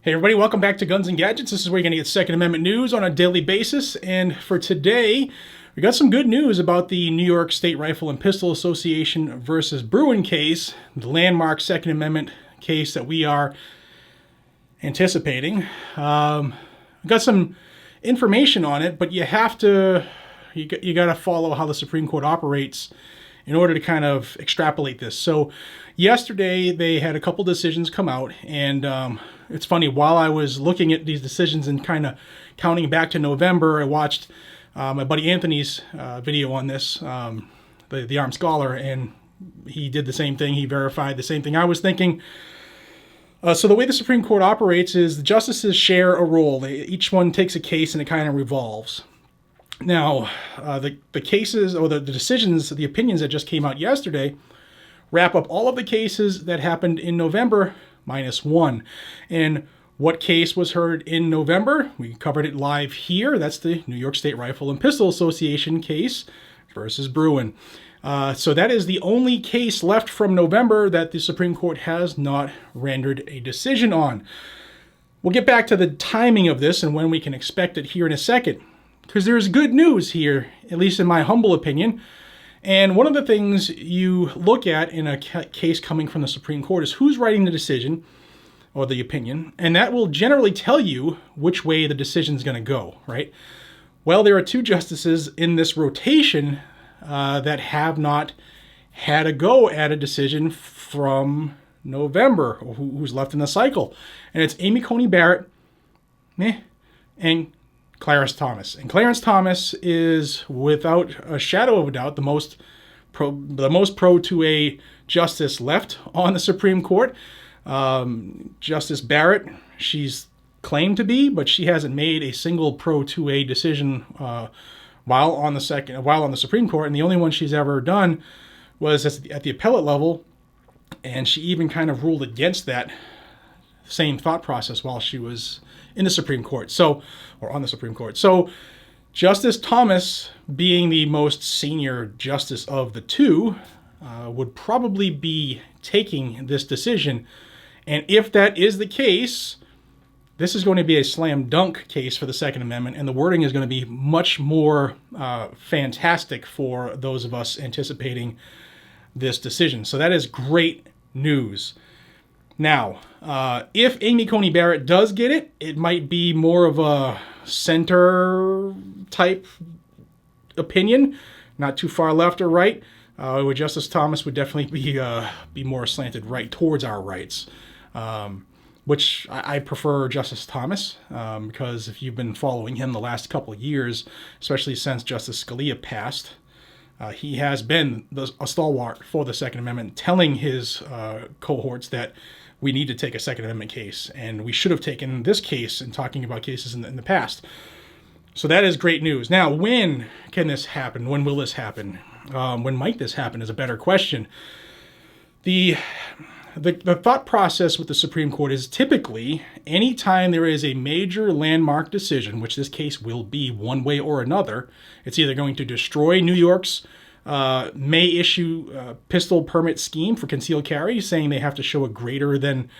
Hey everybody, welcome back to Guns and Gadgets. This is where you're going to get Second Amendment news on a daily basis. And for today, we got some good news about the New York State Rifle and Pistol Association versus Bruen case, the landmark Second Amendment case that we are anticipating. We got some information on it, but you got to follow how the Supreme Court operates in order to kind of extrapolate this. So yesterday they had a couple decisions come out, and it's funny, while I was looking at these decisions and kind of counting back to November, I watched my buddy Anthony's video on this, the armed scholar, and he did the same thing. He verified the same thing I was thinking. So the way the Supreme Court operates is the justices share a role. Each one takes a case and it kind of revolves. Now, the cases, or the decisions, the opinions that just came out yesterday, wrap up all of the cases that happened in November minus one. And what case was heard in November? We covered it live here. That's the New York State Rifle and Pistol Association case versus Bruen. So that is the only case left from November that the Supreme Court has not rendered a decision on. We'll get back to the timing of this and when we can expect it here in a second, because there's good news here, at least in my humble opinion. And one of the things you look at in a case coming from the Supreme Court is who's writing the decision or the opinion, and that will generally tell you which way the decision is going to go, right? Well, there are two justices in this rotation that have not had a go at a decision from November, or who's left in the cycle. And it's Amy Coney Barrett and Clarence Thomas. And Clarence Thomas is, without a shadow of a doubt, the most pro 2A justice left on the Supreme Court. Justice Barrett, she's claimed to be, but she hasn't made a single pro 2A decision while on the Supreme Court. And the only one she's ever done was at the appellate level, and she even kind of ruled against that same thought process while she was in the Supreme Court, or on the Supreme Court. So Justice Thomas, being the most senior justice of the two, would probably be taking this decision. And if that is the case, this is going to be a slam dunk case for the Second Amendment, and the wording is going to be much more fantastic for those of us anticipating this decision. So that is great news. Now, if Amy Coney Barrett does get it, it might be more of a center type opinion, not too far left or right. Where Justice Thomas would definitely be more slanted right towards our rights, which I prefer Justice Thomas, because if you've been following him the last couple of years, especially since Justice Scalia passed, he has been a stalwart for the Second Amendment, telling his cohorts that we need to take a Second Amendment case, and we should have taken this case in talking about cases in the past. So that is great news. Now, when can this happen? When will this happen? When might this happen is a better question. The thought process with the Supreme Court is typically anytime there is a major landmark decision, which this case will be one way or another, it's either going to destroy New York's may issue pistol permit scheme for concealed carry, saying they have to show a greater demand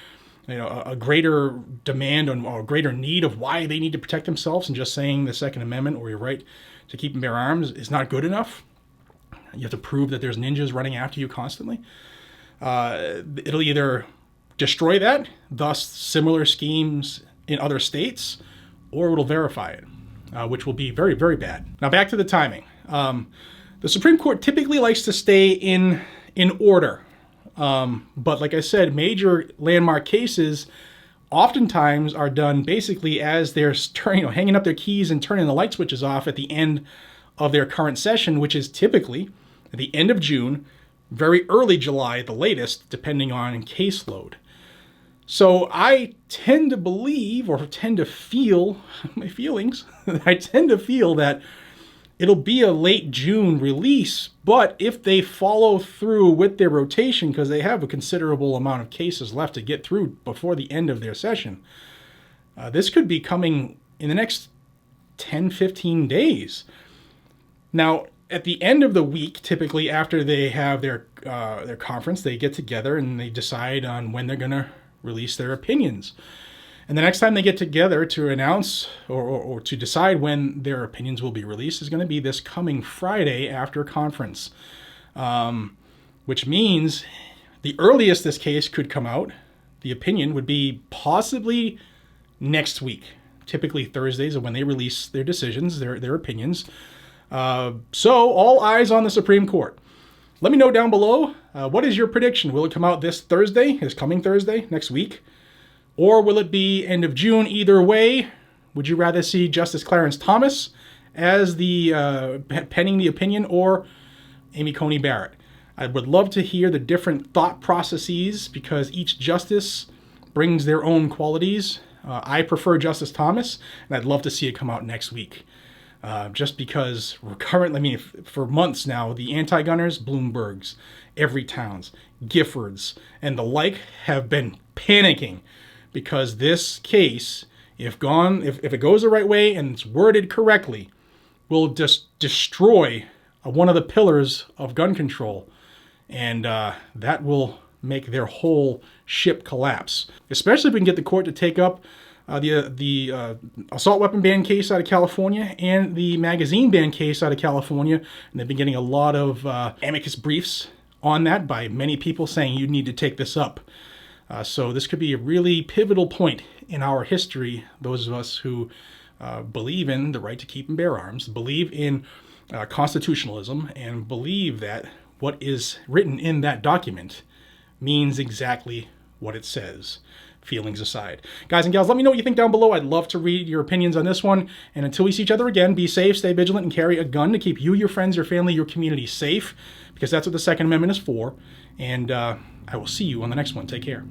or a greater need of why they need to protect themselves, and just saying the Second Amendment or your right to keep and bear arms is not good enough. You have to prove that there's ninjas running after you constantly. It'll either destroy that, thus similar schemes in other states, or it'll verify it, which will be very, very bad. Now back to the timing. The Supreme Court typically likes to stay in order. But like I said, major landmark cases oftentimes are done basically as they're hanging up their keys and turning the light switches off at the end of their current session, which is typically at the end of June, very early July at the latest, depending on caseload. So I tend to believe, or tend to feel, my feelings, I tend to feel that it'll be a late June release, but if they follow through with their rotation, because they have a considerable amount of cases left to get through before the end of their session, this could be coming in the next 10, 15 days. Now, at the end of the week, typically after they have their conference, they get together and they decide on when they're going to release their opinions. And the next time they get together to announce or to decide when their opinions will be released is going to be this coming Friday after conference, which means the earliest this case could come out, the opinion, would be possibly next week. Typically Thursdays are when they release their decisions, their opinions. So all eyes on the Supreme Court. Let me know down below, what is your prediction? Will it come out this coming Thursday, next week? Or will it be end of June? Either way, would you rather see Justice Clarence Thomas as the penning the opinion, or Amy Coney Barrett? I would love to hear the different thought processes, because each justice brings their own qualities. I prefer Justice Thomas, and I'd love to see it come out next week. Just because we're currently, for months now, the anti-gunners, Bloombergs, Everytowns, Giffords, and the like have been panicking, because this case, if it goes the right way and it's worded correctly, will just destroy one of the pillars of gun control, and that will make their whole ship collapse. Especially if we can get the court to take up the assault weapon ban case out of California and the magazine ban case out of California. And they've been getting a lot of amicus briefs on that by many people saying you need to take this up. So this could be a really pivotal point in our history. Those of us who believe in the right to keep and bear arms, believe in constitutionalism, and believe that what is written in that document means exactly what it says. Feelings aside. Guys and gals, let me know what you think down below. I'd love to read your opinions on this one. And until we see each other again, be safe, stay vigilant, and carry a gun to keep you, your friends, your family, your community safe, because that's what the Second Amendment is for. And I will see you on the next one. Take care.